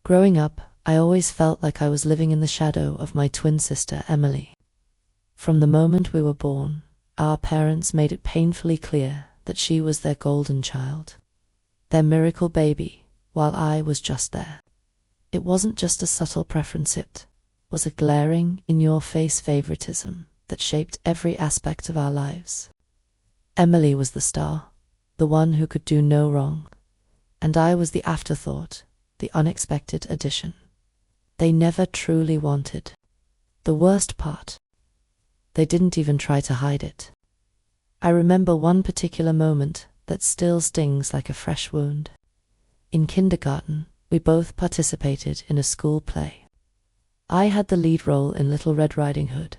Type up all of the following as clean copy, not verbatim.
Growing up, I always felt like I was living in the shadow of my twin sister, Emily. From the moment we were born, our parents made it painfully clear that she was their golden child, their miracle baby, while I was just there. It wasn't just a subtle preference, it was a glaring, in-your-face favoritism that shaped every aspect of our lives. Emily was the star, the one who could do no wrong, and I was the afterthought, the unexpected addition. They never truly wanted. The worst part, they didn't even try to hide it. I remember one particular moment that still stings like a fresh wound. In kindergarten, we both participated in a school play. I had the lead role in Little Red Riding Hood,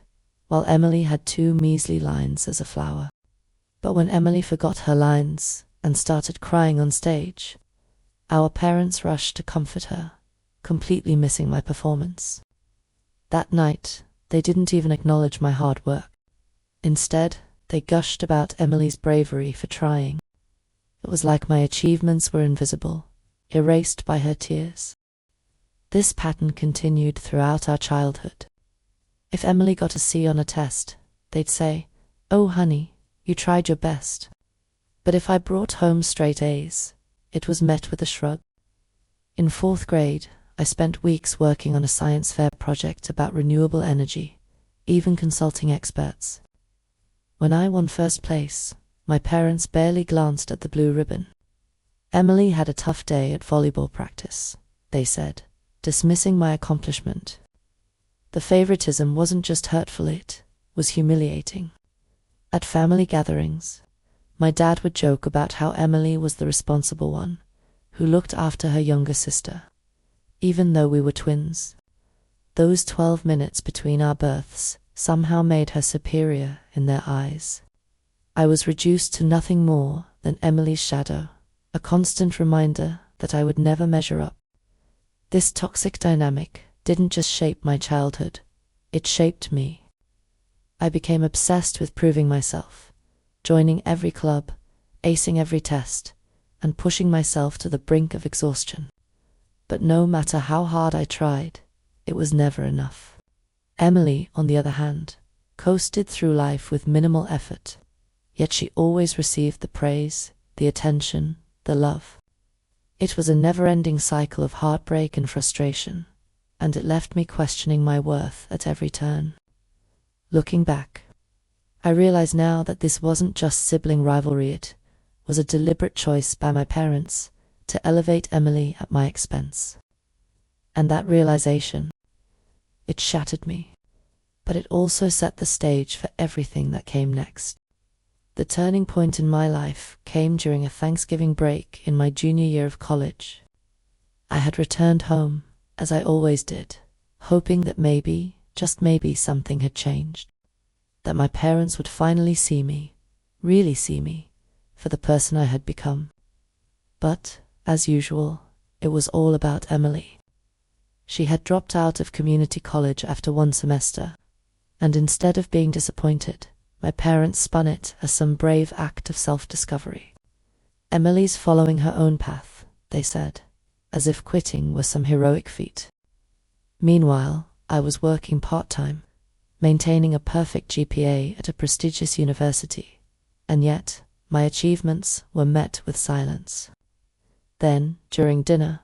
while Emily had 2 measly lines as a flower. But when Emily forgot her lines and started crying on stage, our parents rushed to comfort her, completely missing my performance. That night, they didn't even acknowledge my hard work. Instead, they gushed about Emily's bravery for trying. It was like my achievements were invisible, erased by her tears. This pattern continued throughout our childhood. If Emily got a C on a test, they'd say, "Oh, honey, you tried your best." But if I brought home straight A's, it was met with a shrug. In 4th grade, I spent weeks working on a science fair project about renewable energy, even consulting experts. When I won first place, my parents barely glanced at the blue ribbon. "Emily had a tough day at volleyball practice," they said, dismissing my accomplishment. The favoritism wasn't just hurtful, it was humiliating. At family gatherings, my dad would joke about how Emily was the responsible one, who looked after her younger sister, even though we were twins. Those 12 minutes between our births somehow made her superior in their eyes. I was reduced to nothing more than Emily's shadow, a constant reminder that I would never measure up. This toxic dynamic didn't just shape my childhood, it shaped me. I became obsessed with proving myself, joining every club, acing every test, and pushing myself to the brink of exhaustion. But no matter how hard I tried, it was never enough. Emily, on the other hand, coasted through life with minimal effort, yet she always received the praise, the attention, the love. It was a never-ending cycle of heartbreak and frustration, and it left me questioning my worth at every turn. Looking back, I realize now that this wasn't just sibling rivalry, it was a deliberate choice by my parents to elevate Emily at my expense. And that realization, it shattered me, but it also set the stage for everything that came next. The turning point in my life came during a Thanksgiving break in my junior year of college. I had returned home, as I always did, hoping that maybe, just maybe, something had changed. That my parents would finally see me, really see me, for the person I had become. But, as usual, it was all about Emily. She had dropped out of community college after 1 semester, and instead of being disappointed, my parents spun it as some brave act of self-discovery. "Emily's following her own path," they said, as if quitting was some heroic feat. Meanwhile, I was working part-time, maintaining a perfect GPA at a prestigious university, and yet my achievements were met with silence. Then, during dinner,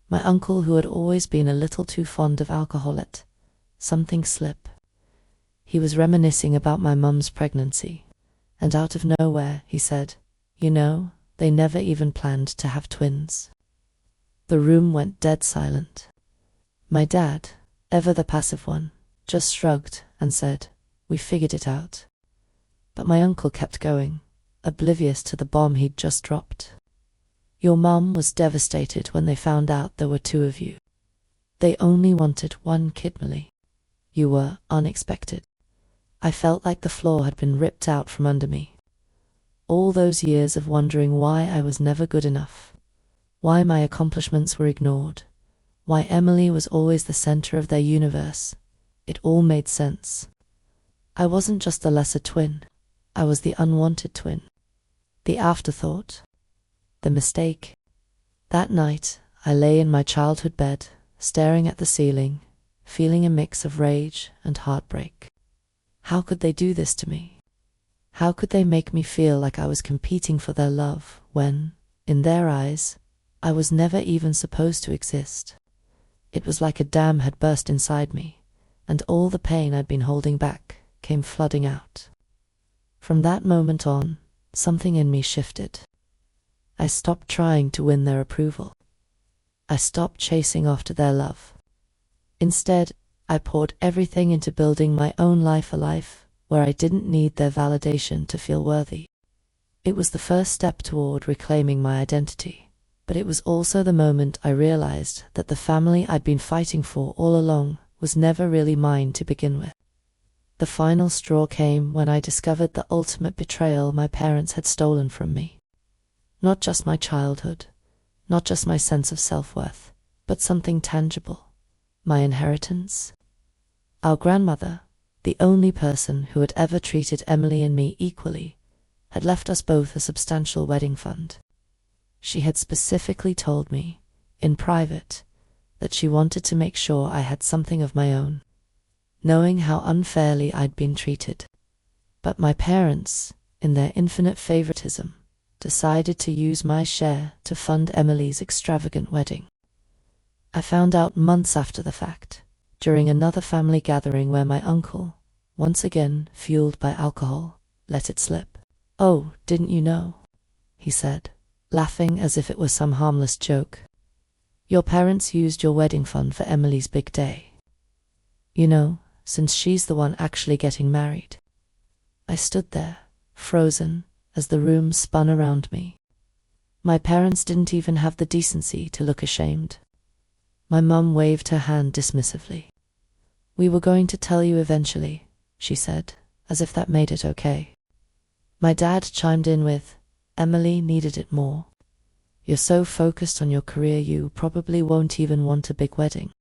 my uncle, who had always been a little too fond of alcohol, let something slip. He was reminiscing about my mum's pregnancy, and out of nowhere he said, "You know, they never even planned to have twins." The room went dead silent. My dad, ever the passive one, just shrugged and said, "We figured it out." But my uncle kept going, oblivious to the bomb he'd just dropped. "Your mum was devastated when they found out there were 2 of you. They only wanted 1 kid, Millie. You were unexpected." I felt like the floor had been ripped out from under me. All those years of wondering why I was never good enough, why my accomplishments were ignored, why Emily was always the center of their universe, it all made sense. I wasn't just the lesser twin, I was the unwanted twin, the afterthought, the mistake. That night, I lay in my childhood bed, staring at the ceiling, feeling a mix of rage and heartbreak. How could they do this to me? How could they make me feel like I was competing for their love when, in their eyes, I was never even supposed to exist? It was like a dam had burst inside me, and all the pain I'd been holding back came flooding out. From that moment on, something in me shifted. I stopped trying to win their approval. I stopped chasing after their love. Instead, I poured everything into building my own life, a life where I didn't need their validation to feel worthy. It was the first step toward reclaiming my identity, but it was also the moment I realized that the family I'd been fighting for all along was never really mine to begin with. The final straw came when I discovered the ultimate betrayal my parents had stolen from me. Not just my childhood, not just my sense of self-worth, but something tangible. My inheritance. Our grandmother, the only person who had ever treated Emily and me equally, had left us both a substantial wedding fund. She had specifically told me, in private, that she wanted to make sure I had something of my own, knowing how unfairly I'd been treated. But my parents, in their infinite favoritism, decided to use my share to fund Emily's extravagant wedding. I found out months after the fact, during another family gathering where my uncle, once again fueled by alcohol, let it slip. "Oh, didn't you know?" he said, laughing as if it was some harmless joke. "Your parents used your wedding fund for Emily's big day. You know, since she's the one actually getting married." I stood there, frozen, as the room spun around me. My parents didn't even have the decency to look ashamed. My mum waved her hand dismissively. "We were going to tell you eventually," she said, as if that made it okay. My dad chimed in with, "Emily needed it more. You're so focused on your career you probably won't even want a big wedding."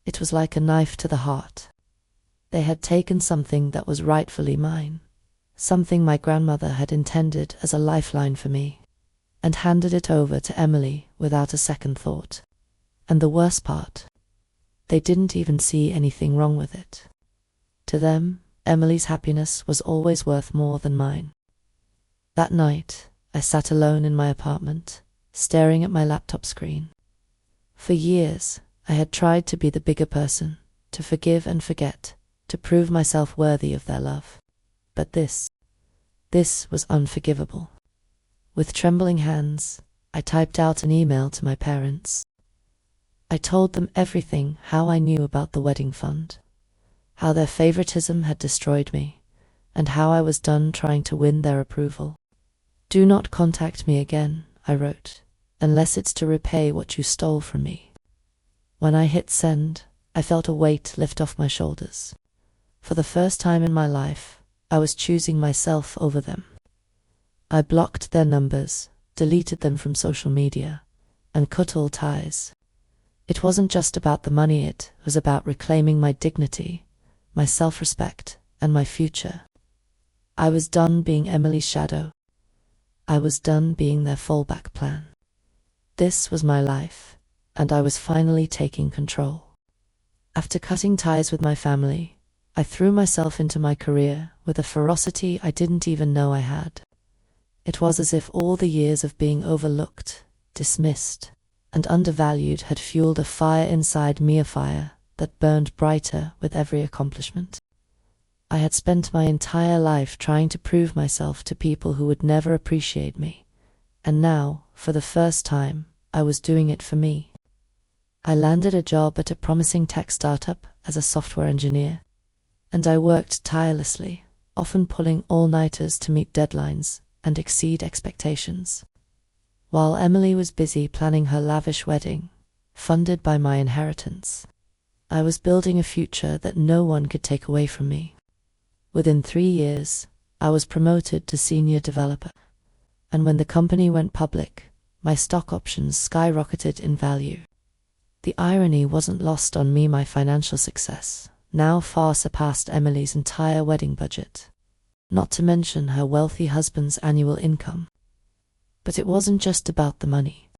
It was like a knife to the heart. They had taken something that was rightfully mine, something my grandmother had intended as a lifeline for me, and handed it over to Emily without a second thought. And the worst part, they didn't even see anything wrong with it. To them, Emily's happiness was always worth more than mine. That night, I sat alone in my apartment, staring at my laptop screen. For years, I had tried to be the bigger person, to forgive and forget, to prove myself worthy of their love. But this was unforgivable. With trembling hands, I typed out an email to my parents. I told them everything, how I knew about the wedding fund, how their favoritism had destroyed me, and how I was done trying to win their approval. "Do not contact me again," I wrote, "unless it's to repay what you stole from me." When I hit send, I felt a weight lift off my shoulders. For the first time in my life, I was choosing myself over them. I blocked their numbers, deleted them from social media, and cut all ties. It wasn't just about the money, it was about reclaiming my dignity, my self-respect, and my future. I was done being Emily's shadow. I was done being their fallback plan. This was my life, and I was finally taking control. After cutting ties with my family, I threw myself into my career with a ferocity I didn't even know I had. It was as if all the years of being overlooked, dismissed, and undervalued had fueled a fire inside me, a fire that burned brighter with every accomplishment. I had spent my entire life trying to prove myself to people who would never appreciate me, and now, for the first time, I was doing it for me. I landed a job at a promising tech startup as a software engineer, and I worked tirelessly, often pulling all-nighters to meet deadlines and exceed expectations. While Emily was busy planning her lavish wedding, funded by my inheritance, I was building a future that no one could take away from me. Within 3 years, I was promoted to senior developer, and when the company went public, my stock options skyrocketed in value. The irony wasn't lost on me. My financial success now far surpassed Emily's entire wedding budget, not to mention her wealthy husband's annual income. But it wasn't just about the money.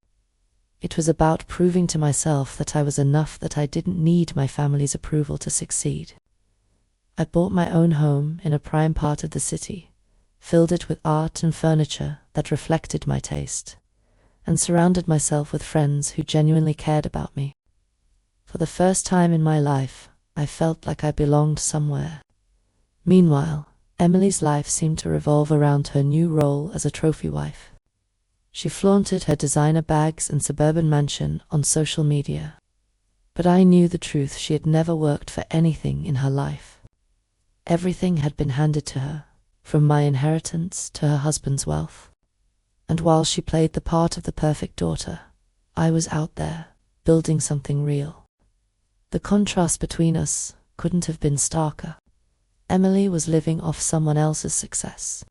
It was about proving to myself that I was enough, that I didn't need my family's approval to succeed. I bought my own home in a prime part of the city, filled it with art and furniture that reflected my taste, and surrounded myself with friends who genuinely cared about me. For the first time in my life, I felt like I belonged somewhere. Meanwhile, Emily's life seemed to revolve around her new role as a trophy wife. She flaunted her designer bags and suburban mansion on social media. But I knew the truth: she had never worked for anything in her life. Everything had been handed to her, from my inheritance to her husband's wealth. And while she played the part of the perfect daughter, I was out there, building something real. The contrast between us couldn't have been starker. Emily was living off someone else's success,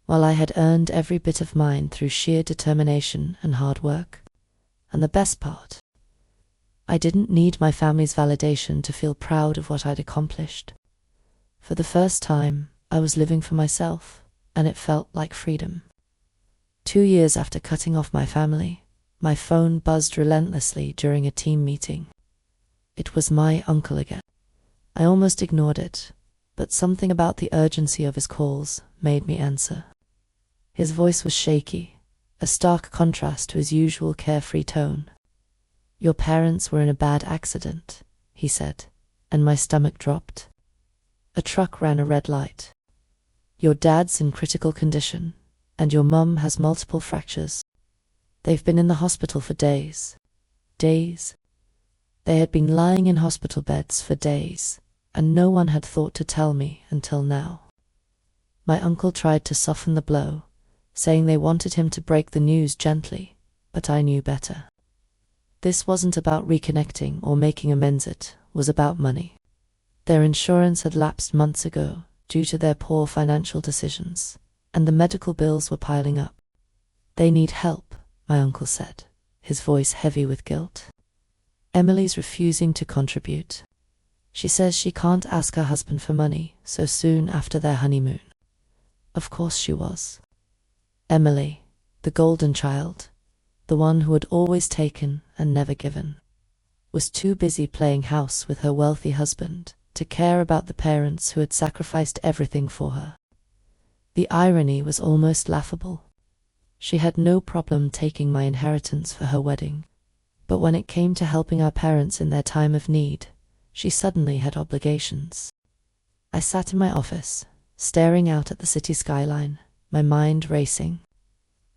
while I had earned every bit of mine through sheer determination and hard work. And the best part, I didn't need my family's validation to feel proud of what I'd accomplished. For the first time, I was living for myself, and it felt like freedom. 2 years after cutting off my family, my phone buzzed relentlessly during a team meeting. It was my uncle again. I almost ignored it, but something about the urgency of his calls made me answer. His voice was shaky, a stark contrast to his usual carefree tone. "Your parents were in a bad accident," he said, and my stomach dropped. "A truck ran a red light. Your dad's in critical condition, and your mum has multiple fractures. They've been in the hospital for days." Days? They had been lying in hospital beds for days, and no one had thought to tell me until now. My uncle tried to soften the blow, saying they wanted him to break the news gently, but I knew better. This wasn't about reconnecting or making amends, it was about money. Their insurance had lapsed months ago due to their poor financial decisions, and the medical bills were piling up. "They need help," my uncle said, his voice heavy with guilt. "Emily's refusing to contribute. She says she can't ask her husband for money so soon after their honeymoon." Of course she was. Emily, the golden child, the one who had always taken and never given, was too busy playing house with her wealthy husband to care about the parents who had sacrificed everything for her. The irony was almost laughable. She had no problem taking my inheritance for her wedding, but when it came to helping our parents in their time of need, she suddenly had obligations. I sat in my office, staring out at the city skyline, my mind racing.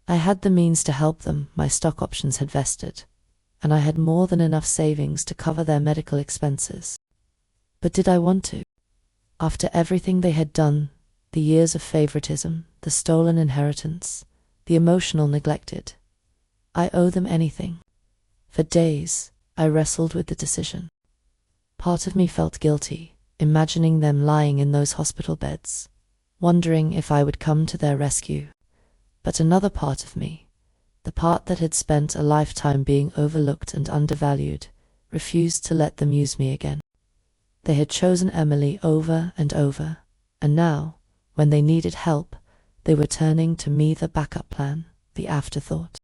I had the means to help them, my stock options had vested, and I had more than enough savings to cover their medical expenses. But did I want to? After everything they had done, the years of favoritism, the stolen inheritance, the emotional neglected, I owe them anything? For days, I wrestled with the decision. Part of me felt guilty, imagining them lying in those hospital beds, wondering if I would come to their rescue. But another part of me, the part that had spent a lifetime being overlooked and undervalued, refused to let them use me again. They had chosen Emily over and over, and now, when they needed help, they were turning to me, the backup plan, the afterthought.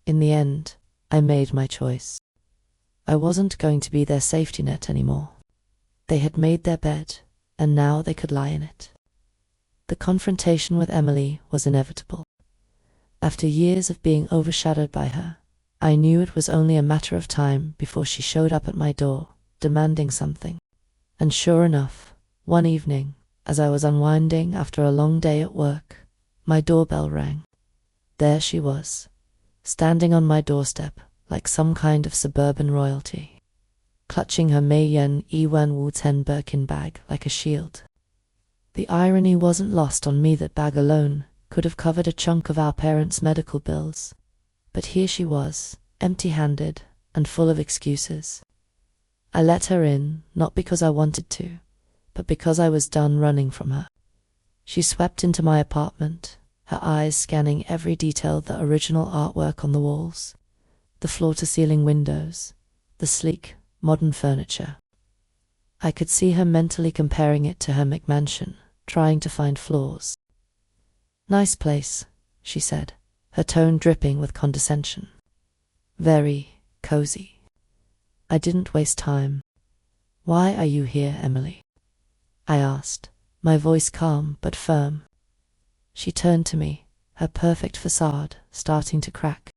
In the end, I made my choice. I wasn't going to be their safety net anymore. They had made their bed, and now they could lie in it. The confrontation with Emily was inevitable. After years of being overshadowed by her, I knew it was only a matter of time before she showed up at my door, demanding something. And sure enough, one evening, as I was unwinding after a long day at work, my doorbell rang. There she was, standing on my doorstep like some kind of suburban royalty, clutching her Meiyen Iwan Wu 10 Birkin bag like a shield. The irony wasn't lost on me that bag alone could have covered a chunk of our parents' medical bills. But here she was, empty-handed and full of excuses. I let her in, not because I wanted to, but because I was done running from her. She swept into my apartment, her eyes scanning every detail, the original artwork on the walls, the floor-to-ceiling windows, the sleek, modern furniture. I could see her mentally comparing it to her McMansion, trying to find flaws. "Nice place," she said, her tone dripping with condescension. Very cozy. I didn't waste time. "Why are you here, Emily?" I asked, my voice calm but firm. She turned to me, her perfect facade starting to crack.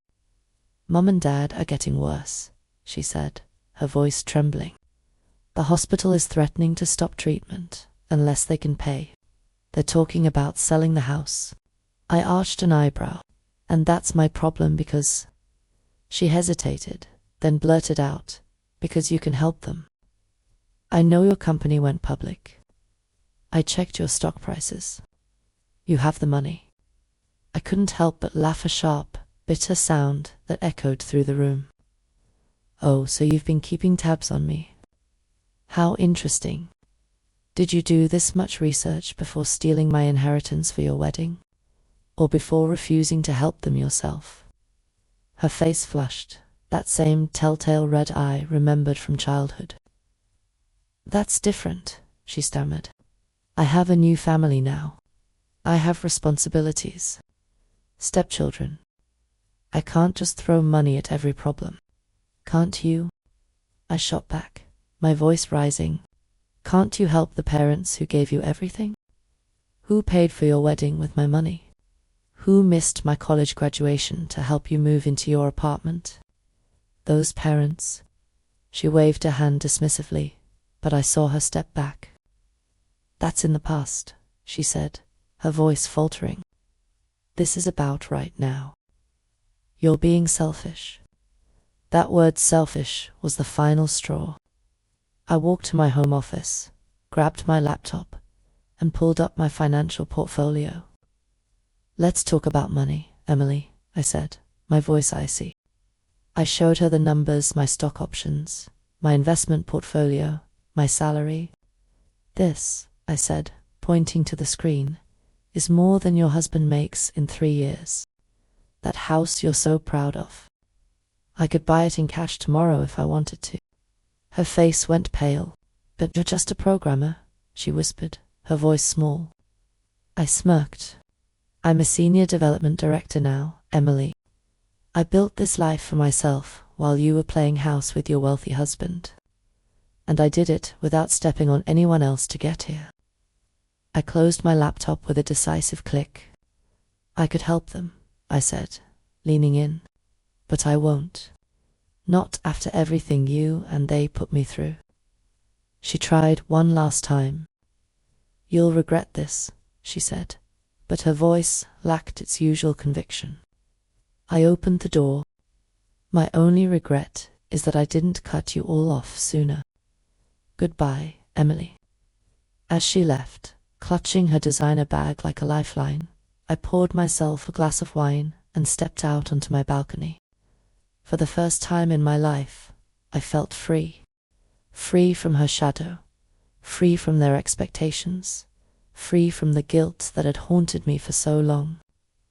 "Mum and Dad are getting worse," she said, her voice trembling. "The hospital is threatening to stop treatment unless they can pay. They're talking about selling the house." I arched an eyebrow. "And that's my problem because—" She hesitated, then blurted out, "Because you can help them. I know your company went public. I checked your stock prices. You have the money." I couldn't help but laugh, a sharp, bitter sound that echoed through the room. "Oh, so you've been keeping tabs on me. How interesting. Did you do this much research before stealing my inheritance for your wedding? Or before refusing to help them yourself?" Her face flushed, that same telltale red eye remembered from childhood. "That's different," she stammered. "I have a new family now. I have responsibilities. Stepchildren. I can't just throw money at every problem." "Can't you?" I shot back, my voice rising. "Can't you help the parents who gave you everything? Who paid for your wedding with my money? Who missed my college graduation to help you move into your apartment? Those parents." She waved her hand dismissively, but I saw her step back. "That's in the past," she said, her voice faltering. "This is about right now. You're being selfish." That word selfish was the final straw. I walked to my home office, grabbed my laptop, and pulled up my financial portfolio. "Let's talk about money, Emily," I said, my voice icy. I showed her the numbers, my stock options, my investment portfolio, my salary. "This," I said, pointing to the screen, "is more than your husband makes in 3 years. That house you're so proud of. I could buy it in cash tomorrow if I wanted to." Her face went pale. "But you're just a programmer," she whispered, her voice small. I smirked. "I'm a senior development director now, Emily. I built this life for myself while you were playing house with your wealthy husband. And I did it without stepping on anyone else to get here." I closed my laptop with a decisive click. "I could help them," I said, leaning in. "But I won't. Not after everything you and they put me through." She tried one last time. "You'll regret this," she said, but her voice lacked its usual conviction. I opened the door. "My only regret is that I didn't cut you all off sooner. Goodbye, Emily." As she left, clutching her designer bag like a lifeline, I poured myself a glass of wine and stepped out onto my balcony. For the first time in my life, I felt free. Free from her shadow, free from their expectations, free from the guilt that had haunted me for so long.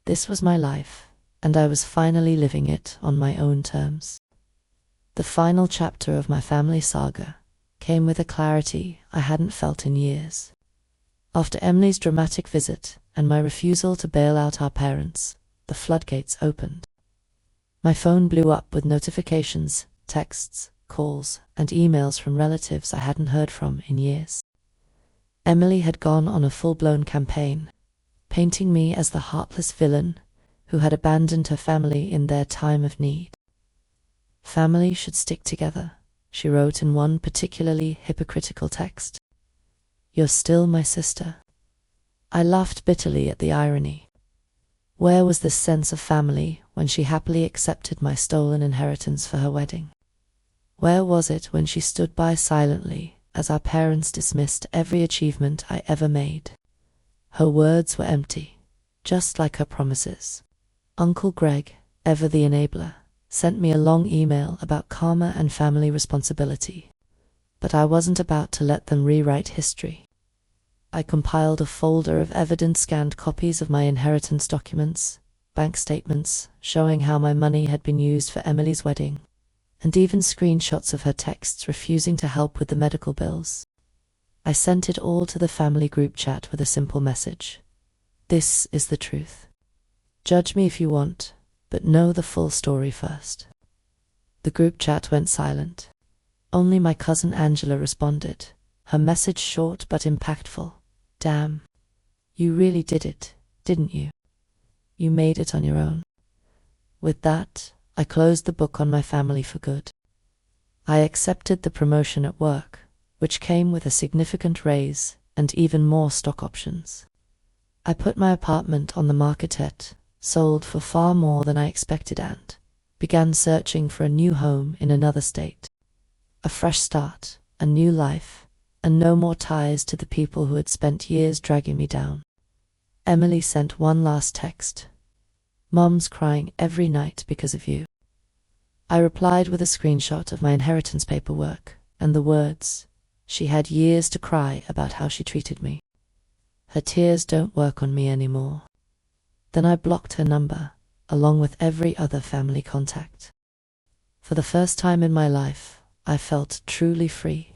This was my life, and I was finally living it on my own terms. The final chapter of my family saga came with a clarity I hadn't felt in years. After Emily's dramatic visit and my refusal to bail out our parents, the floodgates opened. My phone blew up with notifications, texts, calls, and emails from relatives I hadn't heard from in years. Emily had gone on a full-blown campaign, painting me as the heartless villain who had abandoned her family in their time of need. "Family should stick together," she wrote in one particularly hypocritical text. "You're still my sister." I laughed bitterly at the irony. Where was this sense of family when she happily accepted my stolen inheritance for her wedding? Where was it when she stood by silently as our parents dismissed every achievement I ever made? Her words were empty, just like her promises. Uncle Greg, ever the enabler, sent me a long email about karma and family responsibility, but I wasn't about to let them rewrite history. I compiled a folder of evidence-scanned copies of my inheritance documents, bank statements showing how my money had been used for Emily's wedding, and even screenshots of her texts refusing to help with the medical bills. I sent it all to the family group chat with a simple message. "This is the truth. Judge me if you want, but know the full story first." The group chat went silent. Only my cousin Angela responded, her message short but impactful. Damn. You really did it, didn't you? You made it on your own. With that, I closed the book on my family for good. I accepted the promotion at work, which came with a significant raise and even more stock options. I put my apartment on the market, sold for far more than I expected, and began searching for a new home in another state. A fresh start, a new life, and no more ties to the people who had spent years dragging me down. Emily sent one last text. Mom's crying every night because of you. I replied with a screenshot of my inheritance paperwork and the words, she had years to cry about how she treated me. Her tears don't work on me anymore. Then I blocked her number, along with every other family contact. For the first time in my life, I felt truly free.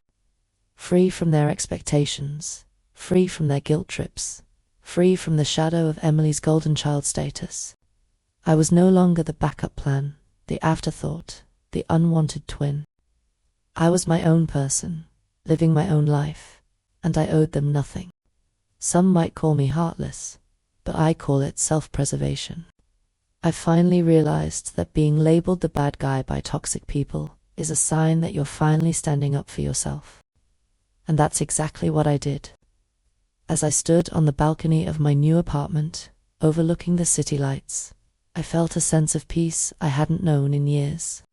Free from their expectations, free from their guilt trips, free from the shadow of Emily's golden child status. I was no longer the backup plan, the afterthought, the unwanted twin. I was my own person, living my own life, and I owed them nothing. Some might call me heartless, but I call it self-preservation. I finally realized that being labeled the bad guy by toxic people is a sign that you're finally standing up for yourself. And that's exactly what I did. As I stood on the balcony of my new apartment, overlooking the city lights, I felt a sense of peace I hadn't known in years.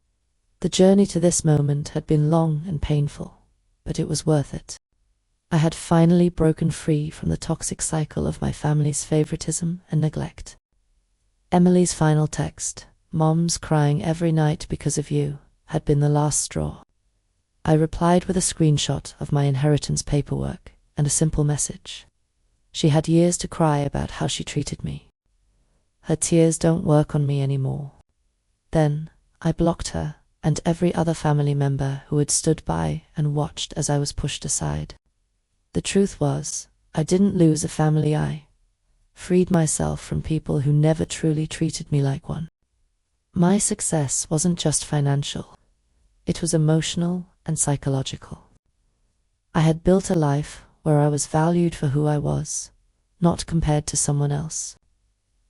The journey to this moment had been long and painful, but it was worth it. I had finally broken free from the toxic cycle of my family's favoritism and neglect. Emily's final text, "Mom's crying every night because of you," had been the last straw. I replied with a screenshot of my inheritance paperwork and a simple message. She had years to cry about how she treated me. Her tears don't work on me anymore. Then I blocked her and every other family member who had stood by and watched as I was pushed aside. The truth was, I didn't lose a family, I freed myself from people who never truly treated me like one. My success wasn't just financial. It was emotional and psychological. I had built a life where I was valued for who I was, not compared to someone else.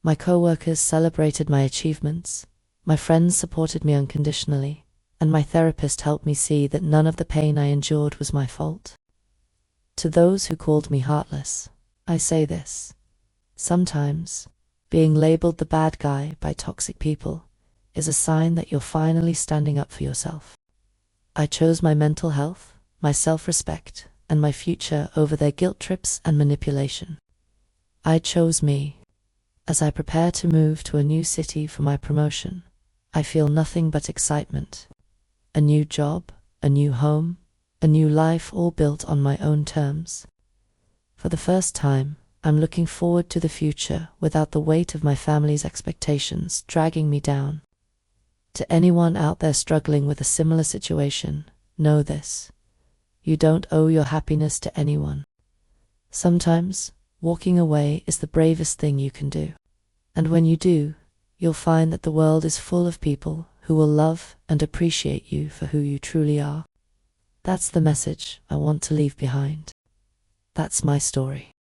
My coworkers celebrated my achievements, my friends supported me unconditionally, and my therapist helped me see that none of the pain I endured was my fault. To those who called me heartless, I say this. Sometimes, being labeled the bad guy by toxic people is a sign that you're finally standing up for yourself. I chose my mental health, my self-respect, and my future over their guilt trips and manipulation. I chose me. As I prepare to move to a new city for my promotion, I feel nothing but excitement. A new job, a new home, a new life, all built on my own terms. For the first time, I'm looking forward to the future without the weight of my family's expectations dragging me down. To anyone out there struggling with a similar situation, know this. You don't owe your happiness to anyone. Sometimes, walking away is the bravest thing you can do. And when you do, you'll find that the world is full of people who will love and appreciate you for who you truly are. That's the message I want to leave behind. That's my story.